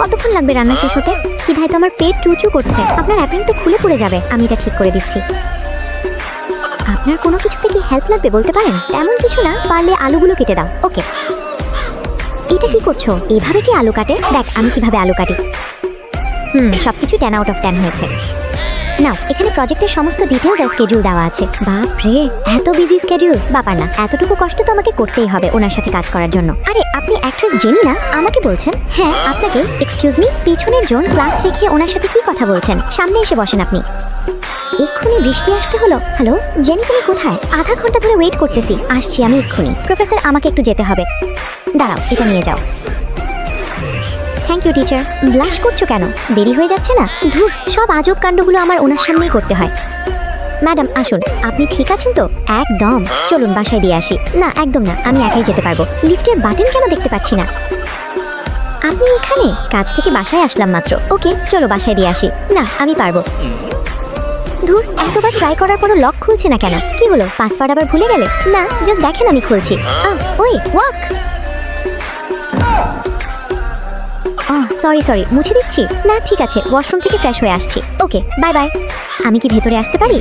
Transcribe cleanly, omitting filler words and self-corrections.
কতক্ষণ লাগবে রান্না শেষ হতে? খিদায় তো আমার পেট চুচু করছে। আপনার অ্যাপ্রিল তো খুলে পড়ে যাবে, আমি এটা ঠিক করে দিচ্ছি। আপনার কোনো কিছুতে কি হেল্প লাগবে বলতে পারেন? তেমন কিছু না, পারলে আলুগুলো কেটে দাও। ওকে। এটা কি করছো? এভাবে কি আলু কাটে? দেখ আমি কিভাবে আলু কাটি। সবকিছু 10 আউট অফ 10 হয়েছে। নাও, এখানে প্রজেক্টের সমস্ত ডিটেইলস আর স্কেডিউল দেওয়া আছে। বাপ রে, এত বিজি স্কেডিউল। ব্যাপার না, এতটুকু কষ্ট তো আমাকে করতেই হবে ওনার সাথে কাজ করার জন্য। আরে আপনি অ্যাক্ট্রেস জেনি না? আমাকে বলছেন? হ্যাঁ আপনাকে। এক্সকিউজ মি, পিছনের জন ক্লাস রেখে ওনার সাথে কি কথা বলছেন? সামনে এসে বসেন আপনি। এক্ষুনি বৃষ্টি আসতে হলো। হ্যালো জেনি, তুমি কোথায়? আধা ঘন্টা ধরে ওয়েট করতেছি। আসছি আমি এক্ষুনি। প্রফেসর আমাকে একটু যেতে হবে। দাঁড়াও, এটা নিয়ে যাও। Thank you teacher. ব্লাশ করছো কেন? দেরি হয়ে যাচ্ছে না? ধুর, সব আজব কাণ্ডগুলো আমার ওনার সামনেই করতে হয়। ম্যাডাম আসুন, আপনি ঠিক আছেন তো? একদম। চলুন বাসায় দিয়ে আসি। না একদম না, আমি একাই যেতে পারবো। লিফটের বাটন কেন দেখতে পাচ্ছি না? আপনি এখানে? কাজ থেকে বাসায় আসলাম মাত্র। ওকে চলো বাসায় দিয়ে আসি। না আমি পারবো। ধুর, এতবার ট্রাই করার পরও লক খুলছে না কেন? কি হলো, পাসওয়ার্ড আবার ভুলে গেলে? না জাস্ট দেখেন আমি খুলছি। ওই ওয়াক। সরি মুছে দিচ্ছি। না ঠিক আছে, ওয়াশরুম থেকে ফ্রেশ হয়ে আসছি। Okay bye bye. আমি কি ভেতরে আসতে পারি?